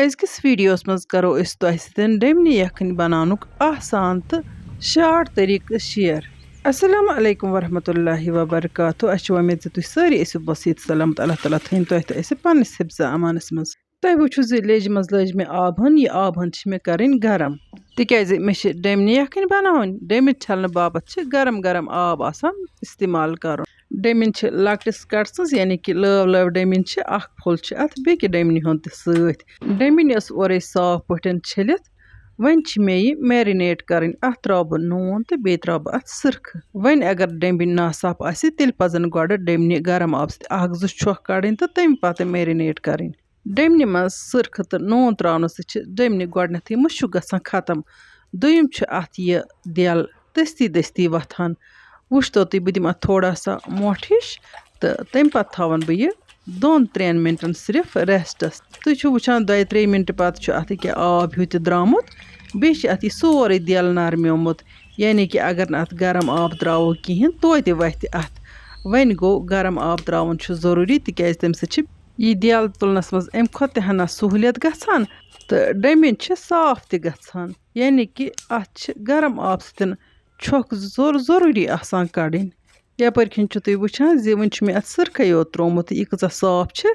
أزکِس ویڈیوَس منٛز کرو أسۍ تۄہہِ سۭتۍ ڈیمنی یَکھٕنۍ بناونُک آسان تہٕ شارٹ طریٖقہٕ شِیر. السلام علیکم ورحمۃ اللہ وبرکاتہ. اَسہِ چھِ وۄمید زِ تُہۍ سٲری ٲسِو بصیٖت سلامت. اللہ تعالیٰ تھٲیِن تۄہہِ تہٕ أسۍ پنٛنِس حِفظِ امانَس منٛز. تۄہہِ وٕچھِو زِ لیجہِ منٛز لٲج مےٚ آبہٕ ہن. یہِ آبہٕ ہن چھِ مےٚ کَرٕنۍ گرم تِکیازِ مےٚ چھِ ڈیمنی یَکھٕنۍ بناوٕنۍ. ڈیمِنۍ چھلنہٕ باپتھ چھِ گرم گرم آب آسان استعمال کرُن. ڈیمِنۍ چھِ لۄکٹِس کَٹسٕز یعنی کہِ لٲو ڈیمِنۍ چھِ. اکھ پھوٚل چھِ اَتھ بیٚکہِ ڈیمنہِ ہُنٛد تہِ سۭتۍ. ڈیمِنۍ ٲس اورَے صاف پٲٹھۍ چھٔلِتھ. وۄنۍ چھِ مےٚ یہِ میرِنیٹ کَرٕنۍ. اَتھ ترٛاوٕ بہٕ نوٗن تہٕ بیٚیہِ ترٛاوٕ بہٕ اَتھ سٕرخہٕ. وۄنۍ اگر ڈیمبِنۍ ناصاف آسہِ تیٚلہِ پَزَن گۄڈٕ ڈیمنہِ گرم آبہٕ سۭتۍ 1-2 چھۄکھ کَڑٕنۍ تہٕ تَمہِ پَتہٕ میرِنیٹ کَرٕنۍ. ڈیمنہِ منٛز سٕرخہٕ تہٕ نوٗن ترٛاونہٕ سۭتۍ چھِ ڈیمنہِ گۄڈنٮ۪تھٕے مُشُک گژھان ختم. دوٚیِم چھُ اَتھ یہِ دٮ۪ل دٔستی دٔستی وۄتھان. وٕچھتو تُہۍ بہٕ دِمہٕ اَتھ تھوڑا سا مۄٹھ ہِش تہٕ تَمہِ پَتہٕ تھاوَن بہٕ یہِ 2-3 مِنٹَن صرف رٮ۪سٹَس. تُہۍ چھِو وٕچھان 2-3 مِنٹہٕ پَتہٕ چھُ اَتھ ییٚکیٛاہ آب ہیوٗ تہِ درٛامُت. بیٚیہِ چھِ اَتھ یہِ سورُے دٮ۪ل نرمیومُت. یعنی کہِ اگر نہٕ اَتھ گرم آب ترٛاوو کِہیٖنۍ توتہِ وَتھِ اَتھ. وۄنۍ گوٚو گرم آب ترٛاوُن چھُ ضروٗری تِکیٛازِ تَمہِ سۭتۍ چھِ یہِ دٮ۪ل تُلنَس منٛز اَمہِ کھۄتہٕ تہِ ہنا سہوٗلیت گژھان تہٕ ڈیمِنۍ چھِ صاف تہِ گژھان. یعنی کہِ اَتھ چھِ گرم آب سۭتۍ چھۄکھ ضروٗری آسان کَڑٕنۍ. یَپٲرۍ کِنۍ چھُو تُہۍ وٕچھان زِ وٕنۍ چھُ مےٚ اَتھ سٕرخَے یوت ترٛوومُت. یہِ کۭژاہ صاف چھِ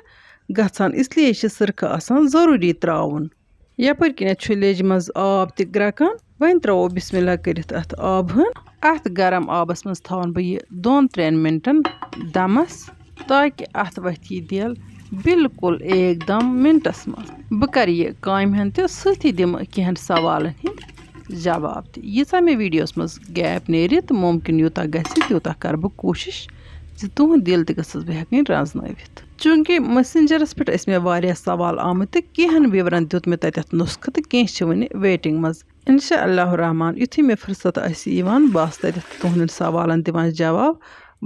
گژھان اِسلیے چھِ سٕرخہٕ آسان ضروٗری ترٛاوُن. یَپٲرۍ کِنٮ۪تھ چھُ لیجہِ منٛز آب تہِ گرٛٮ۪کان. وۄنۍ ترٛاوو بِسمہِ اللہ کٔرِتھ اَتھ آبہٕ ہن. اَتھ گرم آبَس منٛز تھاوَن بہٕ یہِ 2-3 مِنٹَن دَمَس تاکہِ اَتھ وَتھِ یہِ دٮ۪ل بالکل ایکدم مِنٹَس منٛز. بہٕ کَرٕ یہِ کامہِ ہن تہِ سۭتی دِمہٕ کینٛہَن سوالَن ہِنٛدۍ جواب تہِ. ییٖژاہ مےٚ ویٖڈیوَس منٛز گیپ نیرِ تہٕ مُمکِن یوٗتاہ گژھِ تیوٗتاہ کَرٕ بہٕ کوٗشِش زِ تُہُنٛد دِل تہِ گٔژھٕس بہٕ ہٮ۪کٕنۍ رَزنٲوِتھ. چوٗنٛکہِ میسنجَرَس پٮ۪ٹھ ٲسۍ مےٚ واریاہ سوال آمٕتۍ تہٕ کینٛہَن وِورَن دیُت مےٚ تَتٮ۪تھ نُسخہٕ تہٕ کینٛہہ چھِ وٕنہِ ویٹِنٛگ منٛز. اِنشاء اللہ الرحمان یُتھُے مےٚ فٕرصت آسہِ یِوان بہٕ آسہٕ تَتٮ۪تھ تُہٕنٛدٮ۪ن سوالَن دِوان جواب.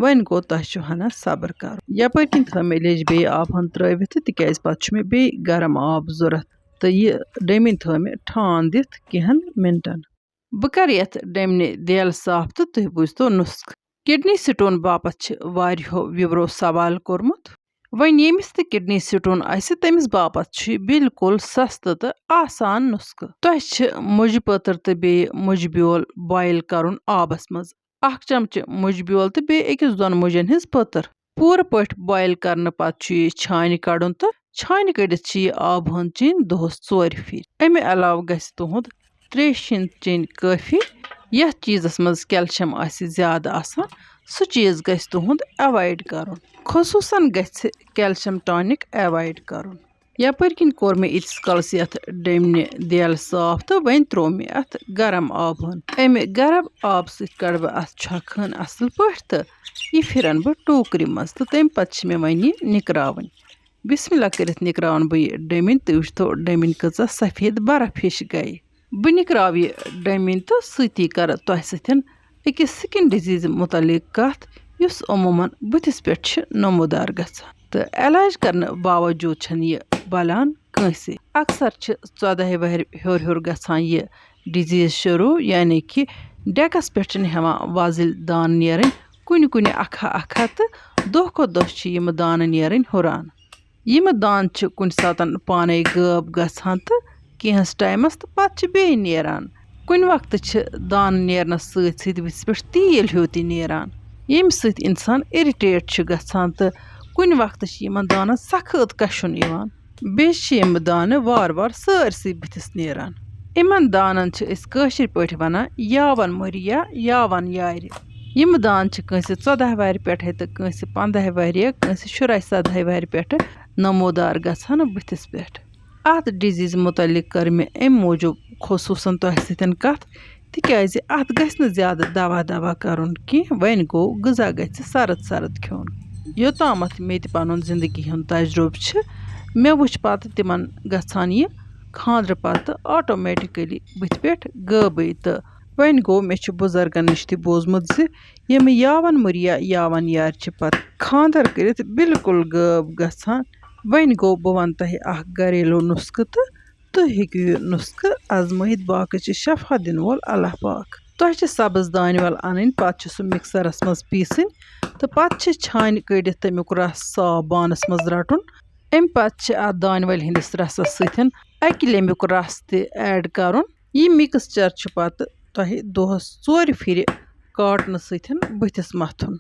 وۄنۍ گوٚو تۄہہِ چھُ ہنا صبر کَرُن. یَپٲرۍ کِنۍ تھٲو مےٚ لیجہِ بیٚیہِ آبہٕ ہن ترٛٲوِتھ تِکیٛازِ پَتہٕ چھُ مےٚ بیٚیہِ گرم آب ضوٚرَتھ تہٕ یہِ ڈیمِنۍ تھٲو مےٚ ٹھانٛڈ دِتھ کینٛہَن مِنٹَن. بہٕ کَرٕ یَتھ ڈیمنہِ دٮ۪ل صاف تہٕ تُہۍ بوٗزتو نُسخہٕ. کِڈنی سِٹون باپتھ چھِ واریاہو وِورو سوال کوٚرمُت. وۄنۍ ییٚمِس تہِ کِڈنی سِٹون آسہِ تٔمِس باپتھ چھُ یہِ بالکل سَستہٕ تہٕ آسان نُسخہٕ. تۄہہِ چھِ مُجہِ پٔتٕر تہٕ بیٚیہِ مُجہِ بیول بویِل کَرُن آبَس منٛز. 1 چمچہٕ مُجہِ بیول تہٕ بیٚیہِ 1-2 مُجَن ہِنٛز پٔتٕر. پوٗرٕ پٲٹھۍ بویِل کَرنہٕ پَتہٕ چھُ یہِ چھانہِ کَڑُن تہٕ چھانہِ کٔڑِتھ چھِ یہِ آبہٕ ہن چیٚنۍ دۄہَس 4 پھِرِ. اَمہِ علاوٕ گژھِ تُہُنٛد ترٛیشہِ چیٚنۍ کٲفی. یَتھ چیٖزَس منٛز کیلشَم آسہِ زیادٕ آسان سُہ چیٖز گژھِ تُہُنٛد اٮ۪وایِڈ کَرُن. خصوٗصاً گژھِ کیلشَم ٹانِک اٮ۪وایِڈ کَرُن. یَپٲرۍ کِنۍ کوٚر مےٚ ییٖتِس کالَس یَتھ ڈیمنہِ دٮ۪ل صاف تہٕ وۄنۍ ترٛوو مےٚ اَتھ گرم آبہٕ ہن. اَمہِ گرم آبہٕ سۭتۍ کَڑٕ بہٕ اَتھ چھۄکھ ہن اَصٕل پٲٹھۍ تہٕ یہِ پھِرَن بہٕ ٹوٗکرِ منٛز تہٕ تَمہِ پَتہٕ چھِ مےٚ وۄنۍ یہِ نِکراوٕنۍ. بِسمہِ اللہ کٔرِتھ نِکراوَن بہٕ یہِ ڈیمِنۍ. تُہۍ وٕچھتو ڈیمِنۍ کۭژاہ سفید برف ہِش گٔے. بہٕ نِکراو یہِ ڈیمِنۍ تہٕ سۭتی کَرٕ تۄہہِ سۭتۍ أکِس سِکِن ڈِزیٖزِ مُتعلِق کَتھ یُس عموٗماً بٕتھِس پٮ۪ٹھ چھِ نموٗدار گژھان تہٕ علاج کَرنہٕ باوجوٗد چھَنہٕ یہِ بَلان کٲنٛسے. اَکثر چھِ 14 وَہرِ ہیوٚر گژھان یہِ ڈِزیٖز شروٗع. یعنی کہِ ڈٮ۪کَس پٮ۪ٹھ چھِنہٕ ہٮ۪وان وۄزٕلۍ دانہٕ نیرٕنۍ. کُنہِ اکھا تہٕ دۄہ کھۄتہٕ دۄہ چھِ یِمہٕ دانہٕ نیرٕنۍ ہُران. یِمہٕ دانہٕ چھِ کُنہِ ساتہٕ پانَے غٲب گژھان تہٕ کینٛہَس ٹایمَس تہٕ پَتہٕ چھِ بیٚیہِ نیران. کُنہِ وقتہٕ چھِ دانہٕ نیرنَس سۭتۍ سۭتۍ بٕتھِس پٮ۪ٹھ تیٖل ہیوٗ تہِ نیران ییٚمہِ سۭتۍ اِنسان اِرِٹیٹ چھُ گژھان تہٕ کُنہِ وقتہٕ چھِ یِمَن دانَن سخت کَشُن یِوان. بیٚیہِ چھِ یِم دانہٕ وارٕ سٲرسٕے بٕتھِس نیران. یِمَن دانَن چھِ أسۍ کٲشِرۍ پٲٹھۍ وَنان یاوَن مٔرۍ یا یاوَن یارِ. یِمہٕ دانہٕ چھِ کٲنٛسہِ 14 وَہرِ پٮ۪ٹھَے تہٕ کٲنٛسہِ 15 وَہرِ یا کٲنٛسہِ 16-17 وَہرِ پٮ۪ٹھٕ نموٗدار گژھان بٕتھِس پٮ۪ٹھ. اَتھ ڈِزیٖز مُتعلِق کٔر مےٚ اَمہِ موٗجوٗب خصوٗصاً تۄہہِ سۭتۍ کَتھ تِکیٛازِ اَتھ گژھِ نہٕ زیادٕ دوا کَرُن کینٛہہ. وۄنۍ گوٚو غذا گژھِ سرد کھیوٚن. یوٚتامَتھ مےٚ تہِ پَنُن زِندگی ہُنٛد تجرُبہٕ چھِ مےٚ وٕچھ پَتہٕ تِمَن گژھان یہِ خاندرٕ پَتہٕ آٹومیٹِکٔلی بٕتھِ پٮ۪ٹھ غٲبٕے. تہٕ وۄنۍ گوٚو مےٚ چھُ بُزرگَن نِش تہِ بوٗزمُت زِ یِمہٕ یاوَن مٔرۍ یا یاوَن یارِ چھِ پَتہٕ خاندَر کٔرِتھ بالکل غٲب گژھان. وۄنۍ گوٚو بہٕ وَنہٕ تۄہہِ اَکھ گریلوٗ نُسخہٕ تہٕ تُہۍ ہیٚکِو یہِ نُسخہٕ آزمٲیِتھ. باقٕے چھِ شفا دِنہٕ وول اللہ پاک. تۄہہِ چھِ سبٕز دانہِ وَل اَنٕنۍ. پَتہٕ چھِ سُہ مِکسَرَس منٛز پیٖسٕنۍ تہٕ پَتہٕ چھِ چھانہِ کٔڑِتھ تَمیُک رَس صاف بانَس منٛز رَٹُن. اَمہِ پَتہٕ چھِ اَتھ دانہِ وَلہِ ہِنٛدِس رَسَس سۭتۍ اکہِ لیٚمبیُک رس تہِ ایڈ کرُن یہِ مِکسچر چھُ پتہٕ تۄہہِ دۄہس 4 پھِرِ کاٹنہٕ سۭتۍ بٕتھِس متھُن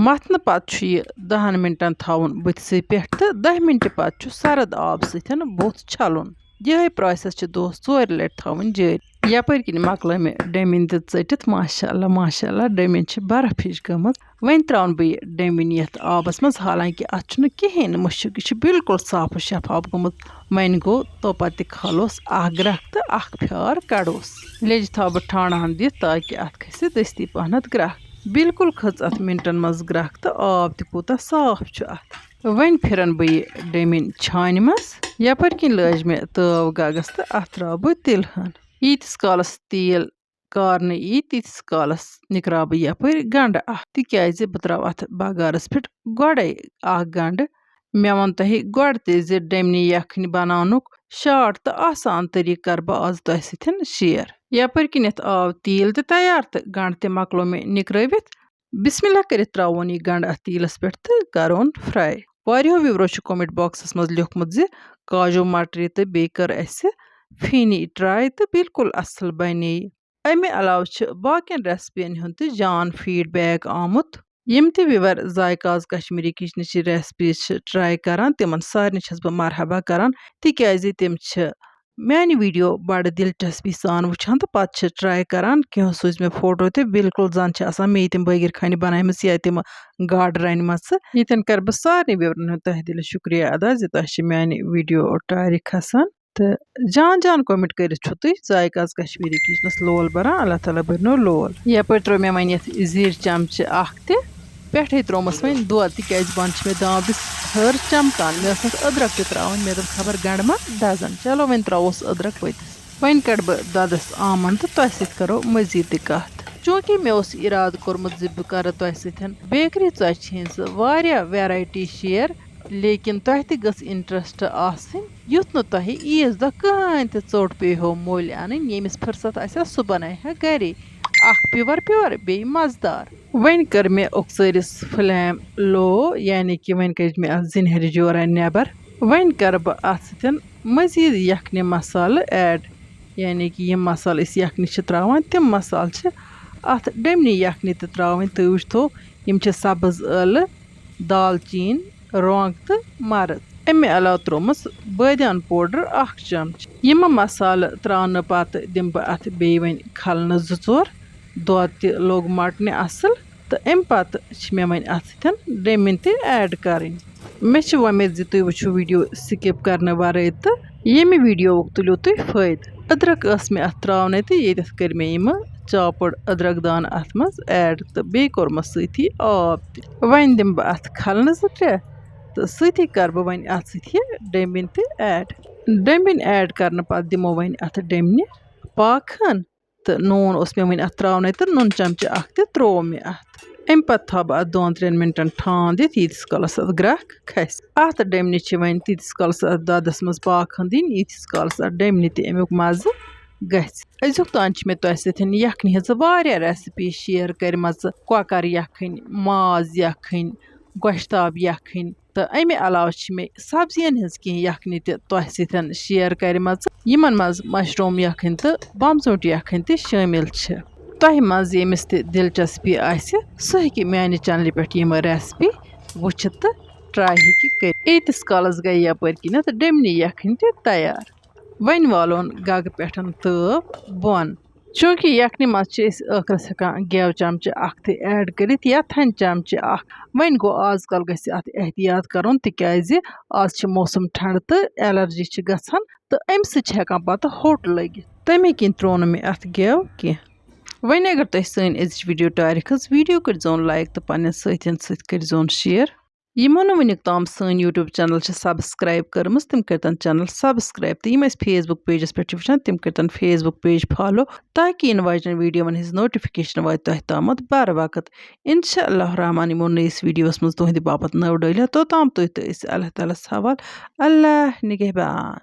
متھنہٕ پتہٕ چھُ یہِ 10 مِنٹن تھاوُن بٕتھسٕے پٮ۪ٹھ تہٕ 10 مِنٹہِ پتہٕ چھُ سرد آب سۭتۍ بُتھ چھلُن یِہے پروسیس چھِ دۄہس 4 لٹہِ تھاوٕنۍ جٲری یپٲرۍ کِنۍ مۄکلٲے مےٚ ڈیٚمِنۍ تہِ ژٔٹِتھ ماشاء اللہ ڈیٚمِنۍ چھِ برف ہِش گٔمٕژ وۄنۍ تراوُن بہٕ یہِ ڈیٚمِنۍ یتھ آبس منٛز حالانکہِ اتھ چھُنہٕ کہیٖنۍ نہٕ مُشک یہِ چھُ بالکُل صاف و شفاف گوٚمُت وۄنۍ گوٚو توپتہٕ تہِ کھالوس اکھ گرٛکھ تہٕ اکھ پھیار کڑوس لیٚجہِ تھاو بہٕ ٹھانڈٕ ہن دِتھ تاکہِ اتھ کھسہِ دٔستی پہنتھ گرٛکھ بالکُل کھٔژ اتھ مِنٹن منٛز گرٛکھ تہٕ آب تہِ کوٗتاہ صاف چھُ اتھ وۄنۍ پھِرن بہٕ یہِ ڈیٚمِنۍ چھانہِ منٛز یپٲرۍ کِنۍ لٲج مےٚ تٲو گگس تہٕ اتھ تراو بہٕ تِلہٕ ہن ییٖتِس کالس تیٖل کارنہٕ یی تیٖتِس کالس نِکراو بہٕ یپٲرۍ گنڈٕ اکھ تِکیازِ بہٕ تراو اتھ بگارس پٮ۪ٹھ گۄڈے اکھ گنڈٕ مےٚ ووٚن تۄہہِ گۄڈٕ تہِ زِ ڈیٚمنہِ یکھنہِ بناونُک شارٹ تہٕ آسان طٔریٖقہٕ کرٕ بہٕ آز تۄہہِ سۭتۍ شیر یپٲرۍ کِنٮ۪تھ آو تیٖل تہِ تیار تہٕ گنڈٕ تہِ مۄکلو مےٚ نِکرٲوِتھ بسم اللہ کٔرِتھ تراوون یہِ گنڈٕ اتھ تیٖلس پٮ۪ٹھ تہٕ کرون فراے واریاہو وِورو چھُ کومنٹ باکسس منٛز لیوکھمُت زِ کاجوٗ مٹرِ تہٕ بیٚیہِ کٔر اسہِ فیٖنی ٹراے تہٕ بالکُل اصل بنے امہِ علاوٕ چھِ باقین ریسپین ہُنٛد تہِ جان فیٖڈ بیک آمُت یِم تہِ وِور ذایقاز کشمیٖری کچنٕچہِ ریسپیٖز چھِ ٹراے کران تِمن سارنٕے چھس بہٕ مرحبا کران تِکیازِ تِم چھِ میانہِ ویٖڈیو بڑٕ دلچسپی سان وٕچھان تہٕ پتہٕ چھِ ٹراے کران کینٛہہ سوٗزۍ مےٚ فوٹو تہِ بالکُل زن چھِ آسان مے تِم بٲگِر خانہِ بنٲیمٕژ یا تِم گاڈٕ رنمژٕ ییٚتٮ۪ن کرٕ بہٕ سارنٕے وِورن ہُنٛد تہہِ دِلہِ شُکریہ ادا زِ تۄہہِ چھِ میانہِ ویٖڈیو ٹارِ کھسان تہٕ جان جان کومنٹ کٔرِتھ چھُو تُہۍ ذایقاز کشمیٖری کچنس لول بران اللہ تعالیٰ بٔرنو لول یپٲرۍ ترٛوو مےٚ وۄنۍ یتھ زیٖر چمچہٕ اکھ تہِ پٮ۪ٹھے ترومَس وۄنۍ دۄد تِکیازِ بۄنہٕ چھِ مےٚ دامبرِس ہٕر چمکان مےٚ ٲس اَتھ أدرکھ تہِ تراوٕنۍ مےٚ دوٚپ خبر گنڈٕ ما دزن چلو وۄنۍ تراووس أدرکھ پٔتِس وۄنۍ کڑٕ بہٕ دۄدس آمن تہٕ تۄہہِ سۭتۍ کرو مزیٖد تہِ کتھ چوٗنٛکہِ مےٚ اوس ارادٕ کوٚرمُت زِ بہٕ کرٕ تۄہہِ سۭتۍ بیکری ژۄچہِ ہِنٛز واریاہ ویرایٹی شیر لیکن تۄہہِ تہِ گٔژھ انٹرسٹ آسٕنۍ یُتھ نہٕ تۄہہِ عیٖز دۄہ کٕہٕنۍ تہِ ژوٚٹ پیٚیہِ مٔلۍ اَنٕنۍ ییٚمِس فٕرست آسہِ ہا سُہ بنایہِ ہا گرے اکھ پیور بیٚیہِ مزٕدار وۄنۍ کٔر مےٚ اوٚکسٲرِس فلیم لو یعنی کہِ وۄنۍ کٔرۍ مےٚ اتھ زِنہرِ جورا نٮ۪بر وۄنۍ کرٕ بہٕ اتھ سۭتۍ مزیٖد یکھنہِ مسالہٕ ایڈ یعنی کہِ یِم مسالہٕ أسۍ یکھنہِ چھِ تراوان تِم مسالہٕ چھِ اتھ ڈیٚمنہِ یکھنہِ تہِ تراوٕنۍ تُہۍ وٕچھتو یِم چھِ سبٕز ٲلہٕ دالچیٖن رونٛگ تہٕ مرٕژ امہِ علاوٕ ترومَس بٲدیان پوڈر اکھ چمچہٕ یِم مسالہٕ تراونہٕ پتہٕ دِمہٕ بہٕ اتھ بیٚیہِ وۄنۍ کھلنہٕ 2-4 دۄد تہِ لوٚگ مٹنہِ اصل تہٕ امہِ پتہٕ چھِ مےٚ وۄنۍ اتھ سۭتۍ ڈیٚمِنۍ تہِ ایڈ کرٕنۍ مےٚ چھِ وۄمید زِ تُہۍ وٕچھِو ویٖڈیو سِکِپ کرنہٕ ورٲے تہٕ ییٚمہِ ویٖڈیوُک تُلِو تُہۍ فٲیدٕ أدرکھ ٲس مےٚ اتھ تراونَے تہٕ ییٚتٮ۪تھ کٔرۍ مےٚ یِمہٕ چاپٕڈ أدرکھ دانہٕ اتھ منٛز ایڈ تہٕ بیٚیہِ کوٚرمَس سۭتی آب تہِ وۄنۍ دِمہٕ بہٕ اتھ کھلنہٕ 2-3 تہٕ سۭتی کرٕ بہٕ وۄنۍ اتھ سۭتۍ یہِ ڈیٚمبِنۍ تہِ ایڈ ڈیٚمبِنۍ ایڈ کرنہٕ پتہٕ دِمو وۄنۍ اتھ ڈیٚمنہِ پاکہٕ ہن تہٕ نوٗن اوس مےٚ وۄنۍ اتھ تراونَے تہٕ نُن چمچہٕ اکھ تہِ تروو مےٚ اتھ امہِ پتہٕ تھاو بہٕ اتھ 2-3 مِنٹن ٹھانٛد دِتھ ییٖتِس کالس اتھ گرٛکھ کھسہِ اتھ ڈیٚمنہِ چھِ وۄنۍ تیٖتِس کالس اتھ دۄدس منٛز پاکہٕ دِنۍ ییٖتِس کالس اتھ ڈیٚمنہِ تہِ امیُک مزٕ گژھِ أزیُک تام چھِ مےٚ تۄہہِ سۭتۍ یکھنہِ ہِنٛزٕ واریاہ ریسپی شیر کٔرمژٕ کۄکر یکھٕنۍ ماز یکھٕنۍ گۄشتاب یکھٕنۍ تہٕ امہِ علاوٕ چھِ مےٚ سبزین ہِنٛز کینٛہہ یکھنہِ تہِ تۄہہِ سۭتۍ شیر کَرِمَژٕ یِمن منٛز مشروٗم یکھٕنۍ تہٕ بمژوٗنٛٹھ یکھٕنۍ تہِ شٲمِل چھِ تۄہہِ منٛز ییٚمِس تہِ دلچسپی آسہِ سُہ ہیٚکہِ میانہِ چنلہِ پٮ۪ٹھ یِم ریسپی وٕچھِتھ تہٕ ٹراے ہیٚکہِ کٔرِتھ ییٖتِس کالس گٔے یپٲرۍ کِنٮ۪تھ ڈیٚمنہِ یکھٕنۍ تہِ تیار وۄنۍ والون گگہٕ پٮ۪ٹھ تٲو بۄن چوٗنٛکہِ یکھنہِ منٛز چھِ أسۍ ٲخرس ہٮ۪کان گٮ۪و چمچہٕ اکھ تہِ ایڈ کٔرِتھ یا تھنہِ چمچہٕ اکھ وۄنۍ گوٚو آز کل گژھِ اتھ احتِیاط کرُن تِکیازِ آز چھِ موسم ٹھنڈٕ تہٕ ایلرجی چھِ گژھان تہٕ امہِ سۭتۍ چھِ ہٮ۪کان پتہٕ ہوٚٹ لٔگِتھ تمے کِنۍ تروو نہٕ مےٚ اتھ گٮ۪و کینٛہہ وۄنۍ اگر تۄہہِ سٲنۍ أزِچ ویٖڈیو ٹارِ کھٔژ ویٖڈیو کٔرۍزیون لایک تہٕ پننٮ۪ن سٲتھین سۭتۍ کٔرۍزیون شیر یِمو نہٕ وٕنیُک تام سٲنۍ یوٗٹیوٗب چنل چھِ سبسکرایب کٔرمٕژ تِم کٔرۍتن چنل سبسکرایب تہٕ یِم أسۍ فیس بُک پیجس پٮ۪ٹھ چھِ وٕچھان تِم کٔرۍتن فیس بُک پیج فالو تاکہِ یِنہٕ واجنٮ۪ن ویٖڈیوون ہِنٛز نوٹِفِکیشن واتہِ تۄہہِ تامتھ بر وقت انشاء اللہ رحمان یِمو نٔیِس ویٖڈیوس منٛز تُہنٛدِ باپتھ نٔو ڈٲلِتھ توٚتام تُہۍ تہٕ أسۍ اللہ تعالیٰ ہس حوال اللہ نِگہبان